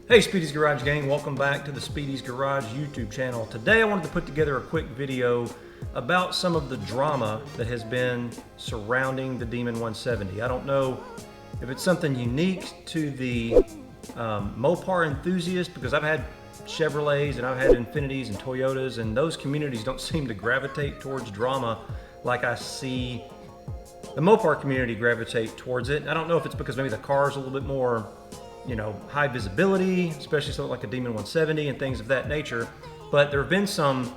Hey Speedy's Garage gang, welcome back to the Speedy's Garage YouTube channel. Today I wanted to put together a quick video about some of the drama that has been surrounding the Demon 170. I don't know if it's something unique to the Mopar enthusiast, because I've had Chevrolets and I've had Infinitis and Toyotas, and those communities don't seem to gravitate towards drama like I see the Mopar community gravitate towards it. I don't know if it's because maybe the car is a little bit more, you know, high visibility, especially something like a Demon 170 and things of that nature. But there have been some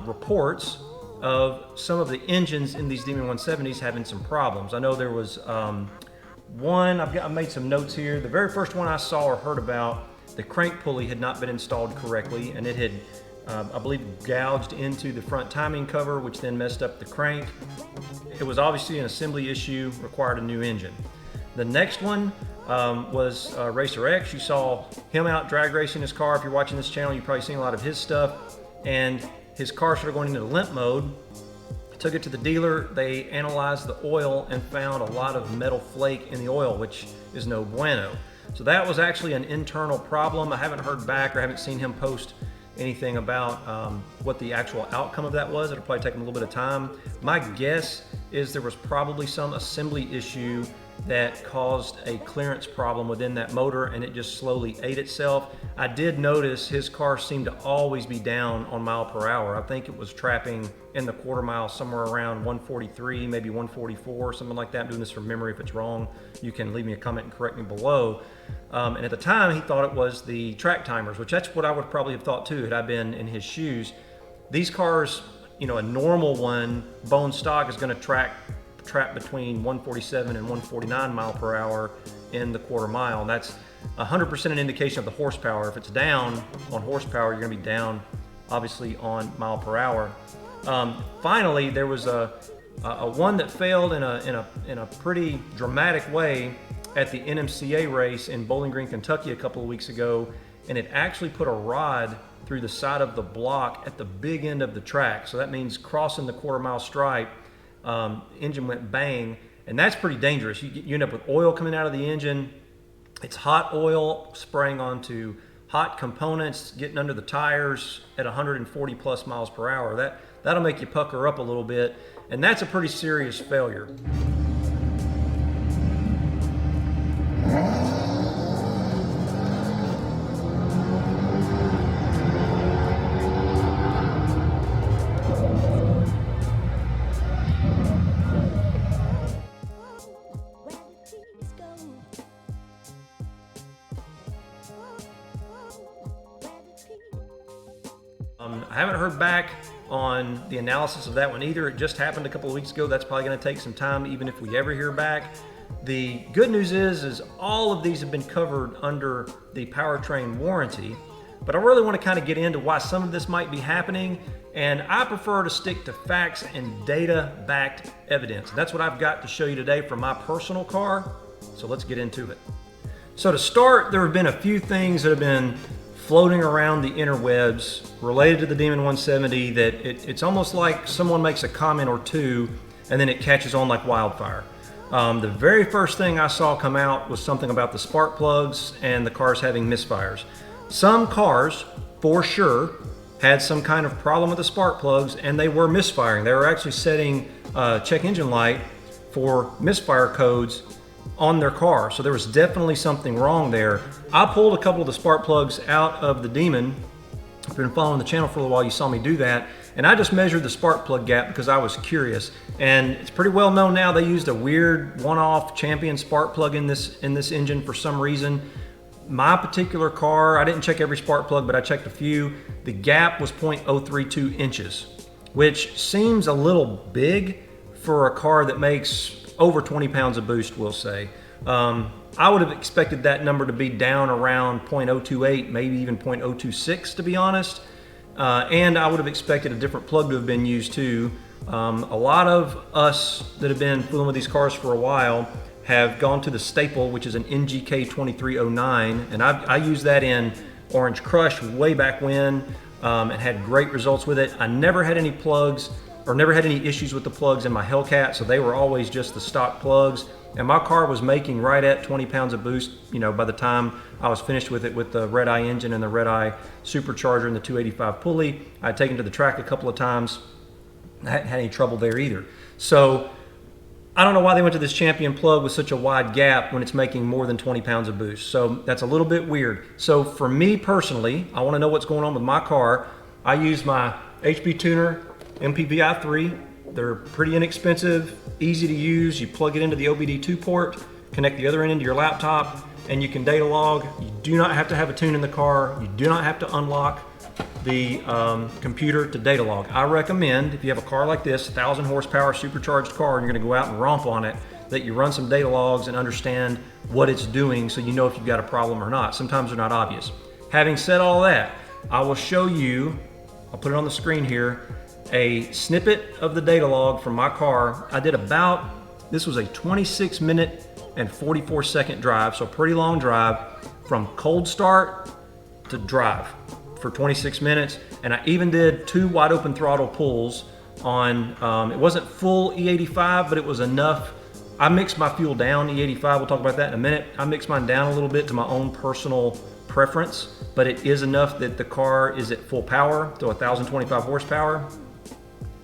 reports of some of the engines in these Demon 170s having some problems. I know there was one, I made some notes here. The very first one I saw or heard about, the crank pulley had not been installed correctly, and it had, I believe, gouged into the front timing cover, which then messed up the crank. It was obviously an assembly issue, required a new engine. The next one was Racer X. You saw him out drag racing his car. If you're watching this channel, you've probably seen a lot of his stuff. And his car started going into limp mode. Took it to the dealer. They analyzed the oil and found a lot of metal flake in the oil, which is no bueno. So that was actually an internal problem. I haven't heard back or haven't seen him post anything about what the actual outcome of that was. It'll probably take him a little bit of time. My guess is there was probably some assembly issue that caused a clearance problem within that motor, and it just slowly ate itself. I did notice his car seemed to always be down on mile per hour. I think it was trapping in the quarter mile somewhere around 143, maybe 144, something like that. I'm doing this from memory. If it's wrong, you can leave me a comment and correct me below. And at the time, he thought it was the track timers, which that's what I would probably have thought too had I been in his shoes. These cars, you know, a normal one, bone stock, is going to trap between 147 and 149 mile per hour in the quarter mile. And that's 100% an indication of the horsepower. If it's down on horsepower, you're going to be down obviously on mile per hour. Finally, there was a one that failed in a pretty dramatic way at the NMCA race in Bowling Green, Kentucky a couple of weeks ago, and it actually put a rod through the side of the block at the big end of the track. So that means crossing the quarter mile stripe, engine went bang, and that's pretty dangerous. You end up with oil coming out of the engine. It's hot oil spraying onto hot components, getting under the tires at 140 plus miles per hour. That'll make you pucker up a little bit, and that's a pretty serious failure. I haven't heard back on the analysis of that one either. It just happened a couple of weeks ago. That's probably going to take some time, even if we ever hear back. The good news is all of these have been covered under the powertrain warranty, but I really want to kind of get into why some of this might be happening, and I prefer to stick to facts and data-backed evidence. And that's what I've got to show you today from my personal car, so let's get into it. So to start, there have been a few things that have been floating around the interwebs related to the Demon 170 that it's almost like someone makes a comment or two and then it catches on like wildfire. The very first thing I saw come out was something about the spark plugs and the cars having misfires. Some cars, for sure, had some kind of problem with the spark plugs, and they were misfiring. They were actually setting check engine light for misfire codes on their car. So there was definitely something wrong there. I pulled a couple of the spark plugs out of the Demon. If you've been following the channel for a while, you saw me do that. And I just measured the spark plug gap because I was curious. And it's pretty well known now they used a weird one-off Champion spark plug in this engine for some reason. My particular car, I didn't check every spark plug, but I checked a few. The gap was 0.032 inches, which seems a little big for a car that makes over 20 pounds of boost, we'll say. I would have expected that number to be down around 0.028, maybe even 0.026, to be honest. And I would have expected a different plug to have been used too. A lot of us that have been fooling with these cars for a while have gone to the staple, which is an NGK 2309, and I used that in Orange Crush way back when, and had great results with it. I never had any plugs, or never had any issues with the plugs in my Hellcat, so they were always just the stock plugs. and my car was making right at 20 pounds of boost, you know, by the time I was finished with it with the red eye engine and the red eye supercharger and the 285 pulley. I'd taken to the track a couple of times. I hadn't had any trouble there either. So I don't know why they went to this Champion plug with such a wide gap when it's making more than 20 pounds of boost. So that's a little bit weird. So for me personally, I want to know what's going on with my car. I use my HP Tuner MPVI 3. They're pretty inexpensive, easy to use. You plug it into the OBD2 port, connect the other end into your laptop, and you can data log. You do not have to have a tune in the car. You do not have to unlock the computer to data log. I recommend, if you have a car like this, 1,000 horsepower supercharged car, and you're gonna go out and romp on it, that you run some data logs and understand what it's doing so you know if you've got a problem or not. Sometimes they're not obvious. Having said all that, I will show you, I'll put it on the screen here, a snippet of the data log from my car. I did about, this was a 26-minute and 44-second drive, so a pretty long drive from cold start to drive for 26 minutes. And I even did 2 wide open throttle pulls on, it wasn't full E85, but it was enough. I mixed my fuel down, E85, we'll talk about that in a minute. I mixed mine down a little bit to my own personal preference, but it is enough that the car is at full power, so 1,025 horsepower.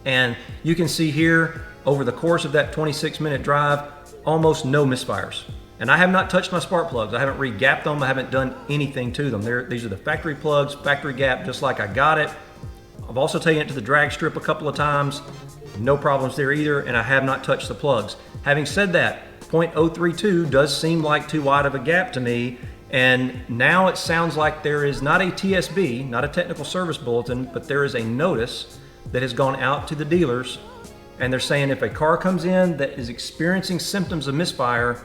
And you can see here, over the course of that 26-minute drive, almost no misfires. And I have not touched my spark plugs. I haven't re-gapped them. I haven't done anything to them. These are the factory plugs, factory gap, just like I got it. I've also taken it to the drag strip a couple of times. No problems there either, and I have not touched the plugs. Having said that, 0.032 does seem like too wide of a gap to me, and now it sounds like there is not a TSB, not a technical service bulletin, but there is a notice that has gone out to the dealers, and they're saying if a car comes in that is experiencing symptoms of misfire,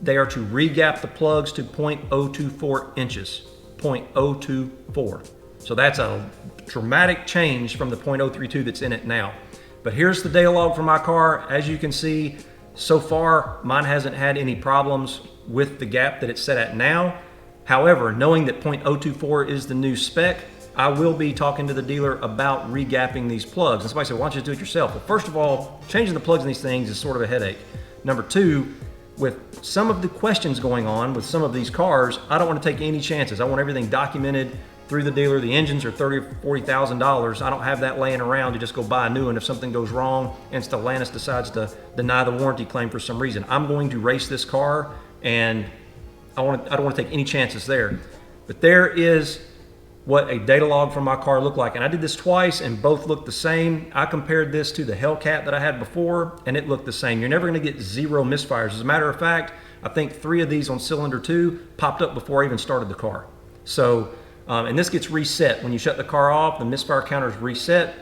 they are to re-gap the plugs to 0.024 inches, 0.024. So that's a dramatic change from the 0.032 that's in it now. But here's the data log for my car. As you can see, so far, mine hasn't had any problems with the gap that it's set at now. However, knowing that 0.024 is the new spec, I will be talking to the dealer about re-gapping these plugs. And somebody said, why don't you do it yourself? Well, first of all, changing the plugs in these things is sort of a headache. Number two, with some of the questions going on with some of these cars, I don't want to take any chances. I want everything documented through the dealer. The engines are $30,000 or $40,000. I don't have that laying around to just go buy a new one if something goes wrong and Stellantis decides to deny the warranty claim for some reason. I'm going to race this car, and I don't want to take any chances there. But there is what a data log from my car looked like. And I did this twice and both looked the same. I compared this to the Hellcat that I had before, and it looked the same. You're never gonna get 0 misfires. As a matter of fact, I think 3 of these on cylinder 2 popped up before I even started the car. So, and this gets reset. When you shut the car off, the misfire counter is reset.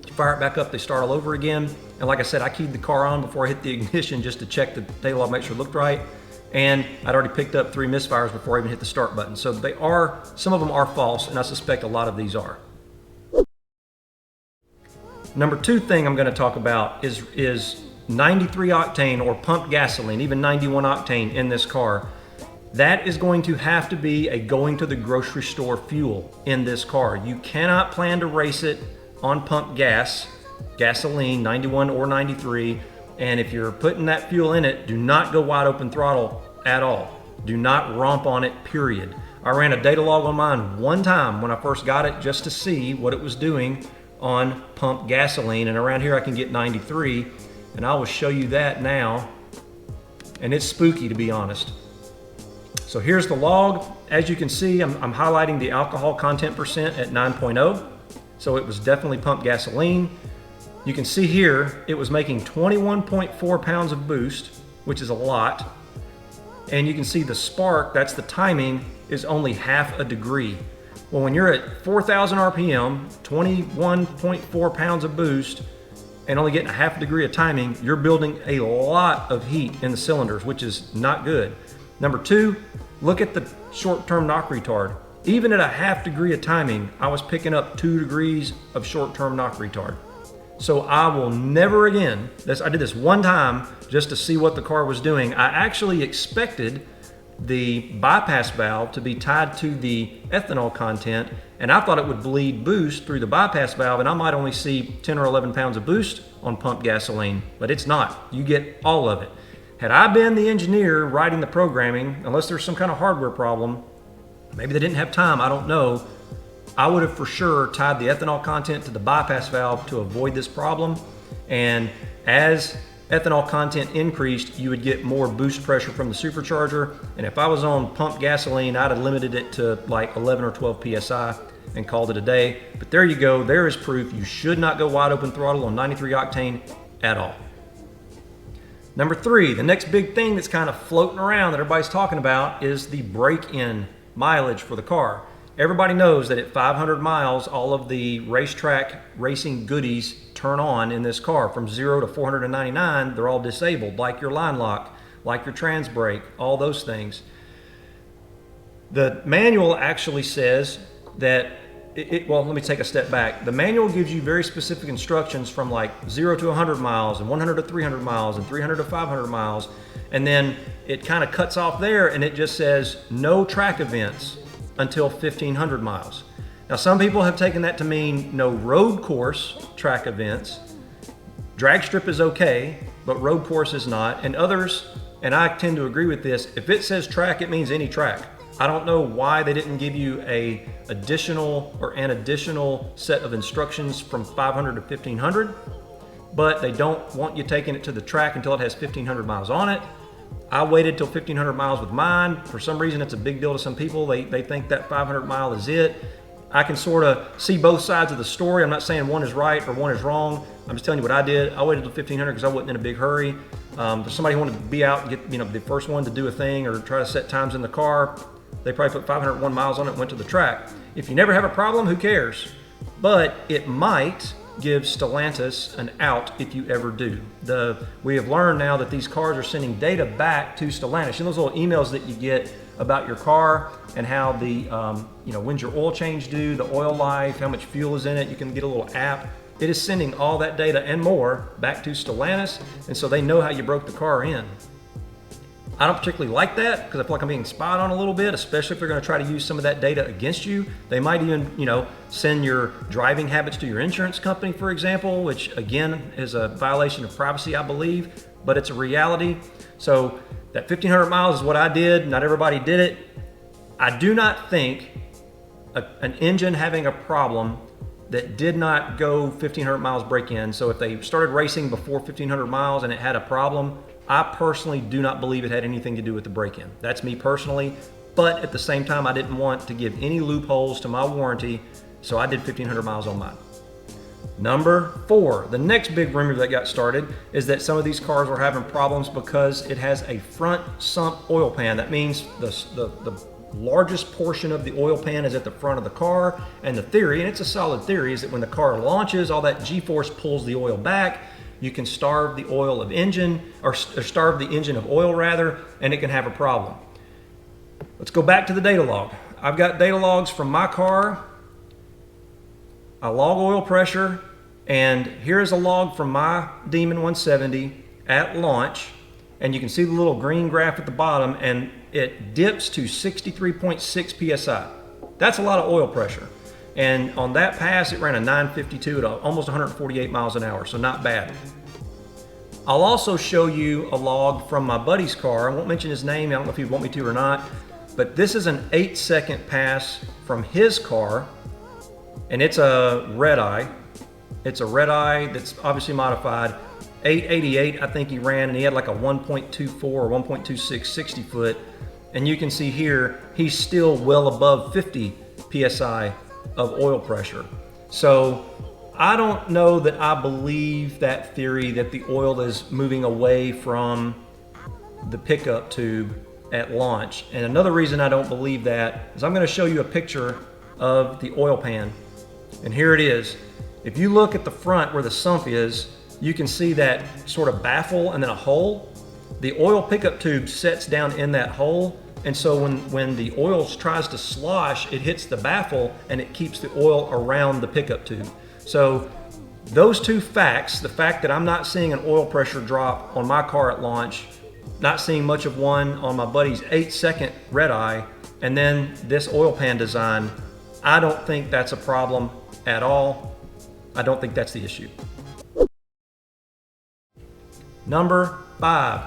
You fire it back up, they start all over again. And like I said, I keyed the car on before I hit the ignition just to check the data log, make sure it looked right. And I'd already picked up 3 misfires before I even hit the start button. So they are, some of them are false, and I suspect a lot of these are. Number 2 thing I'm gonna talk about is 93 octane or pumped gasoline, even 91 octane in this car. That is going to have to be a going to the grocery store fuel in this car. You cannot plan to race it on pumped gasoline, 91 or 93. And if you're putting that fuel in it, do not go wide open throttle at all. Do not romp on it, period. I ran a data log on mine one time when I first got it just to see what it was doing on pumped gasoline. And around here I can get 93, and I will show you that now. And it's spooky, to be honest. So here's the log. As you can see, I'm highlighting the alcohol content percent at 9.0. So it was definitely pumped gasoline. You can see here, it was making 21.4 pounds of boost, which is a lot. And you can see the spark, that's the timing, is only half a degree. Well, when you're at 4,000 RPM, 21.4 pounds of boost, and only getting a half a degree of timing, you're building a lot of heat in the cylinders, which is not good. Number 2, look at the short-term knock retard. Even at a half degree of timing, I was picking up 2 degrees of short-term knock retard. So I will never again, I did this one time just to see what the car was doing. I actually expected the bypass valve to be tied to the ethanol content, and I thought it would bleed boost through the bypass valve, and I might only see 10 or 11 pounds of boost on pumped gasoline, but it's not. You get all of it. Had I been the engineer writing the programming, unless there's some kind of hardware problem, maybe they didn't have time, I don't know, I would have for sure tied the ethanol content to the bypass valve to avoid this problem. And as ethanol content increased, you would get more boost pressure from the supercharger. And if I was on pumped gasoline, I'd have limited it to like 11 or 12 PSI and called it a day. But there you go, there is proof you should not go wide open throttle on 93 octane at all. Number 3, the next big thing that's kind of floating around that everybody's talking about is the break-in mileage for the car. Everybody knows that at 500 miles, all of the racetrack racing goodies turn on in this car. From 0 to 499, they're all disabled, like your line lock, like your trans brake, all those things. The manual actually says that, well, let me take a step back. The manual gives you very specific instructions from like 0 to 100 miles and 100 to 300 miles and 300 to 500 miles. And then it kind of cuts off there and it just says no track events until 1500 miles. Now, some people have taken that to mean no road course track events. Drag strip is okay, but road course is not. And others, and I tend to agree with this, if it says track, it means any track. I don't know why they didn't give you an additional set of instructions from 500 to 1500, but they don't want you taking it to the track until it has 1500 miles on it. I waited till 1500 miles with mine. For some reason, it's a big deal to some people. They think that 500 mile is it. I can sort of see both sides of the story. I'm not saying one is right or one is wrong. I'm just telling you what I did. I waited till 1500 because I wasn't in a big hurry. For somebody who wanted to be out and get the first one to do a thing or try to set times in the car, they probably put 501 miles on it and went to the track. If you never have a problem, who cares? But it might give Stellantis an out if you ever do. We have learned now that these cars are sending data back to Stellantis. You know those little emails that you get about your car and how the, when's your oil change due, the oil life, how much fuel is in it. You can get a little app. It is sending all that data and more back to Stellantis, and so they know how you broke the car in. I don't particularly like that because I feel like I'm being spied on a little bit, especially if they're going to try to use some of that data against you. They might even, send your driving habits to your insurance company, for example, which again is a violation of privacy, I believe, but it's a reality. So that 1500 miles is what I did. Not everybody did it. I do not think an engine having a problem that did not go 1500 miles break in. So if they started racing before 1500 miles and it had a problem, I personally do not believe it had anything to do with the break-in. That's me personally, but at the same time, I didn't want to give any loopholes to my warranty, so I did 1500 miles on mine. Number 4, the next big rumor that got started is that some of these cars were having problems because it has a front sump oil pan. That means the largest portion of the oil pan is at the front of the car, and the theory, and it's a solid theory, is that when the car launches, all that G-force pulls the oil back. You can starve the oil of engine, or starve the engine of oil rather, and it can have a problem. Let's go back to the data log. I've got data logs from my car. I log oil pressure, and here's a log from my Demon 170 at launch, and you can see the little green graph at the bottom, and it dips to 63.6 PSI. That's a lot of oil pressure. And on that pass, it ran a 952 at almost 148 miles an hour, so not bad. I'll also show you a log from my buddy's car. I won't mention his name, I don't know if he'd want me to or not, but this is an 8-second pass from his car, and it's a red eye. It's a red eye that's obviously modified. 888, I think he ran, and he had like a 1.24 or 1.26 60 foot. And you can see here, he's still well above 50 PSI of oil pressure. So I don't know that I believe that theory that the oil is moving away from the pickup tube at launch. And another reason I don't believe that is I'm going to show you a picture of the oil pan. And here it is. If you look at the front where the sump is, you can see that sort of baffle and then a hole. The oil pickup tube sets down in that hole. And so when the oil tries to slosh, it hits the baffle and it keeps the oil around the pickup tube. So those two facts, the fact that I'm not seeing an oil pressure drop on my car at launch, not seeing much of one on my buddy's 8-second red eye, and then this oil pan design, I don't think that's a problem at all. I don't think that's the issue. Number 5.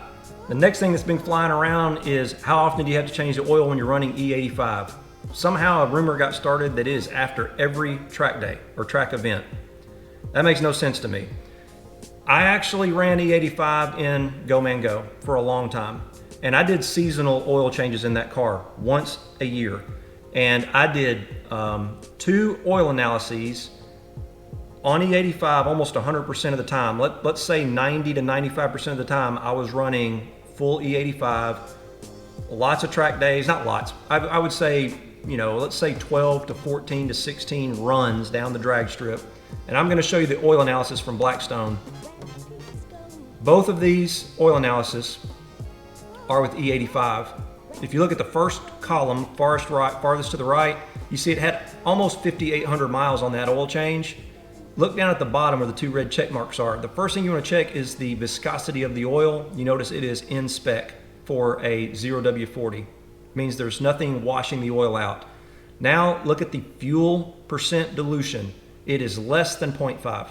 The next thing that's been flying around is how often do you have to change the oil when you're running E85? Somehow a rumor got started that it is after every track day or track event. That makes no sense to me. I actually ran E85 in Go Man Go for a long time, and I did seasonal oil changes in that car once a year. And I did 2 oil analyses on E85 almost 100% of the time. Let's say 90 to 95% of the time I was running full E85, lots of track days, not lots, I would say, you know, let's say 12 to 14 to 16 runs down the drag strip. And I'm gonna show you the oil analysis from Blackstone. Both of these oil analysis are with E85. If you look at the first column, farthest to the right, you see it had almost 5,800 miles on that oil change. Look down at the bottom where the 2 red check marks are. The first thing you want to check is the viscosity of the oil. You notice it is in spec for a 0W40. It means there's nothing washing the oil out. Now look at the fuel percent dilution. It is less than 0.5.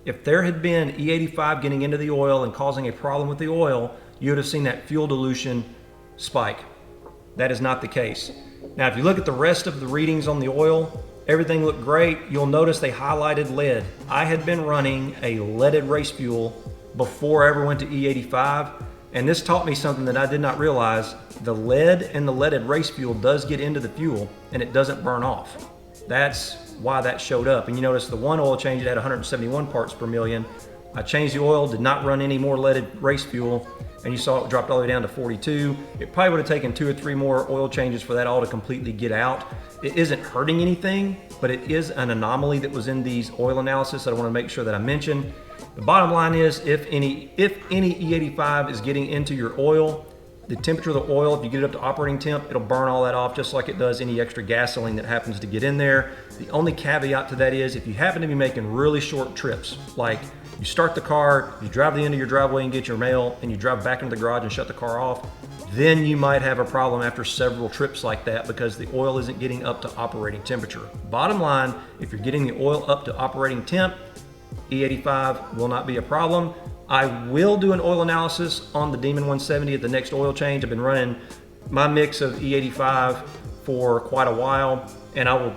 If there had been E85 getting into the oil and causing a problem with the oil, you would have seen that fuel dilution spike. That is not the case. Now, if you look at the rest of the readings on the oil, everything looked great. You'll notice they highlighted lead. I had been running a leaded race fuel before I ever went to E85, and this taught me something that I did not realize. The lead in the leaded race fuel does get into the fuel and it doesn't burn off. That's why that showed up. And you notice the one oil change, it had 171 parts per million. I changed the oil, did not run any more leaded race fuel, and you saw it dropped all the way down to 42. It probably would have taken 2 or 3 more oil changes for that all to completely get out. It isn't hurting anything, but it is an anomaly that was in these oil analysis that I want to make sure that I mention. The bottom line is, if any E85 is getting into your oil, the temperature of the oil, if you get it up to operating temp, it'll burn all that off just like it does any extra gasoline that happens to get in there. The only caveat to that is if you happen to be making really short trips, like you start the car, you drive the end of your driveway and get your mail, and you drive back into the garage and shut the car off, then you might have a problem after several trips like that because the oil isn't getting up to operating temperature. Bottom line, if you're getting the oil up to operating temp, E85 will not be a problem. I will do an oil analysis on the Demon 170 at the next oil change. I've been running my mix of E85 for quite a while, and I will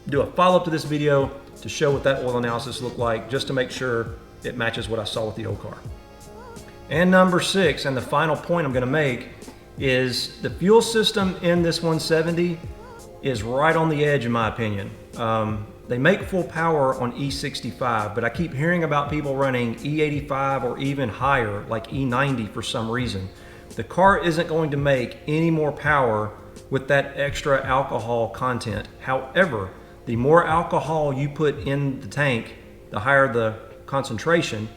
do a follow-up to this video to show what that oil analysis looked like, just to make sure it matches what I saw with the old car. And number 6, and the final point I'm gonna make, is the fuel system in this 170 is right on the edge in my opinion. They make full power on E65, but I keep hearing about people running E85 or even higher, like E90 for some reason. The car isn't going to make any more power with that extra alcohol content. However, the more alcohol you put in the tank, the higher the concentration,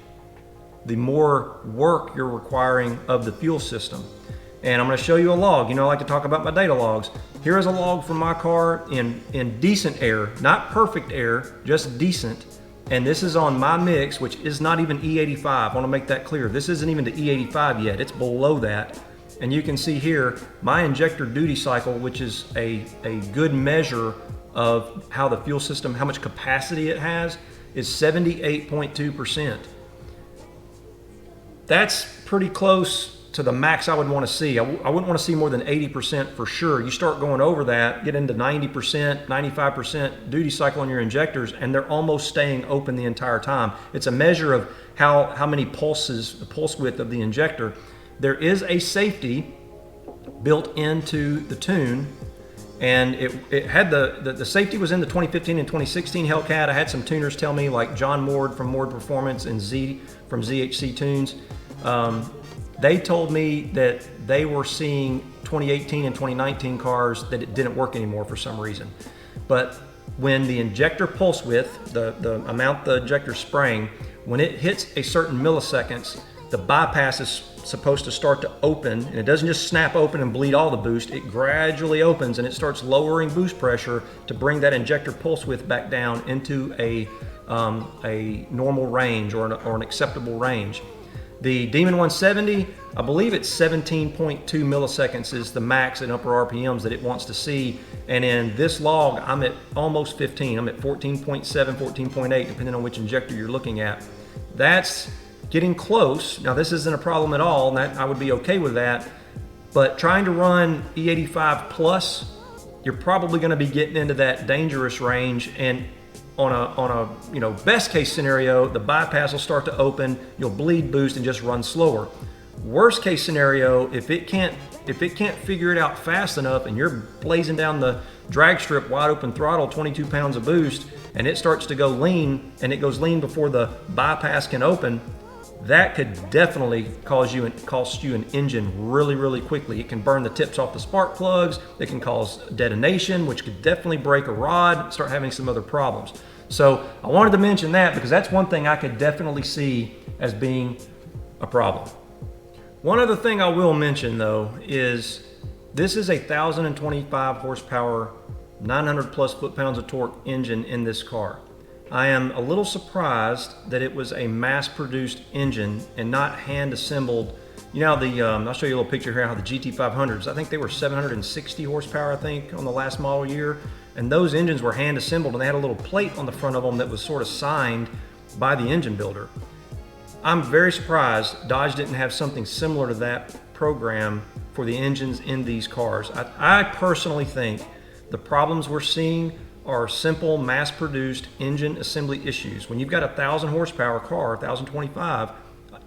the more work you're requiring of the fuel system. And I'm going to show you a log. You know, I like to talk about my data logs. Here is a log from my car in decent air, not perfect air, just decent. And this is on my mix, which is not even E85. I want to make that clear. This isn't even to E85 yet. It's below that. And you can see here, my injector duty cycle, which is a good measure of how the fuel system, how much capacity it has, is 78.2%. That's pretty close to the max I would want to see. I wouldn't want to see more than 80% for sure. You start going over that, get into 90%, 95% duty cycle on your injectors, and they're almost staying open the entire time. It's a measure of how many pulses, the pulse width of the injector. There is a safety built into the tune, and it had the safety was in the 2015 and 2016 Hellcat. I had some tuners tell me, like John Mord from Mord Performance and Z from ZHC Tunes, they told me that they were seeing 2018 and 2019 cars that it didn't work anymore for some reason. But when the injector pulse width, the amount the injector's spraying, when it hits a certain milliseconds, the bypass is supposed to start to open, and it doesn't just snap open and bleed all the boost. It gradually opens and it starts lowering boost pressure to bring that injector pulse width back down into a normal range or an acceptable range. The Demon 170, I believe it's 17.2 milliseconds is the max in upper RPMs that it wants to see. And in this log, I'm at almost 15. I'm at 14.7, 14.8, depending on which injector you're looking at. That's getting close. Now this isn't a problem at all, and that, I would be okay with that. But trying to run E85 plus, you're probably going to be getting into that dangerous range. And on a best case scenario, the bypass will start to open, you'll bleed boost and just run slower. Worst case scenario, if it can't figure it out fast enough and you're blazing down the drag strip wide open throttle, 22 pounds of boost, and it starts to go lean, and it goes lean before the bypass can open, that could definitely cost you an engine really quickly. It can burn the tips off the spark plugs. It can cause detonation, which could definitely break a rod, start having some other problems. So I wanted to mention that because that's one thing I could definitely see as being a problem. One other thing I will mention though is this is a 1,025 horsepower, 900 plus foot-pounds of torque engine in this car. I am a little surprised that it was a mass-produced engine and not hand-assembled. You know, I'll show you a little picture here how the GT500s, I think they were 760 horsepower, I think, on the last model year. And those engines were hand-assembled, and they had a little plate on the front of them that was sort of signed by the engine builder. I'm very surprised Dodge didn't have something similar to that program for the engines in these cars. I personally think the problems we're seeing are simple mass-produced engine assembly issues. When you've got a 1,000 horsepower car, 1,025,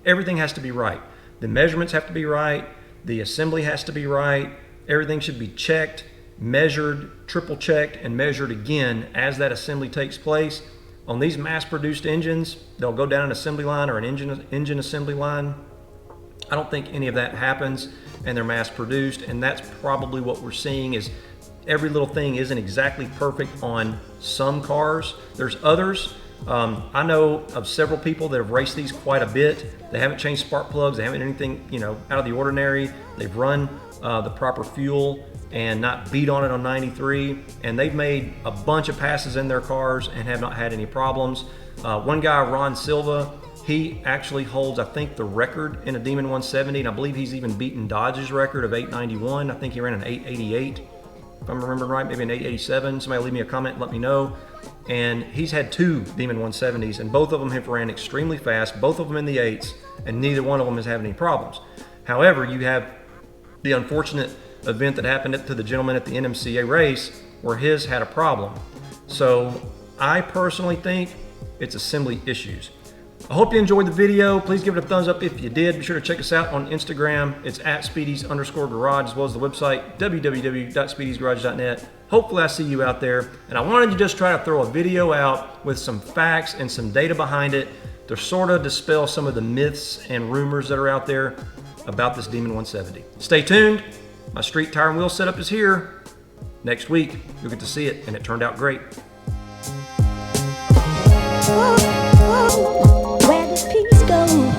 everything has to be right. The measurements have to be right, the assembly has to be right, everything should be checked, measured, triple checked, and measured again as that assembly takes place. On these mass-produced engines, they'll go down an assembly line or an engine assembly line. I don't think any of that happens, and they're mass-produced, and that's probably what we're seeing is every little thing isn't exactly perfect on some cars. There's others. I know of several people that have raced these quite a bit. They haven't changed spark plugs. They haven't anything, out of the ordinary. They've run the proper fuel and not beat on it on 93. And they've made a bunch of passes in their cars and have not had any problems. One guy, Ron Silva, he actually holds, I think, the record in a Demon 170. And I believe he's even beaten Dodge's record of 891. I think he ran an 888. If I'm remembering right, maybe an 887. Somebody leave me a comment and let me know. And he's had 2 Demon 170s, and both of them have ran extremely fast, both of them in the 8s, and neither one of them has had any problems. However, you have the unfortunate event that happened to the gentleman at the NMCA race where his had a problem. So I personally think it's assembly issues. I hope you enjoyed the video. Please give it a thumbs up if you did. Be sure to check us out on Instagram. It's at Speedies_garage, as well as the website, www.speediesgarage.net. Hopefully I see you out there. And I wanted to just try to throw a video out with some facts and some data behind it to sort of dispel some of the myths and rumors that are out there about this Demon 170. Stay tuned. My street tire and wheel setup is here. Next week, you'll get to see it, and it turned out great. Where does peace go?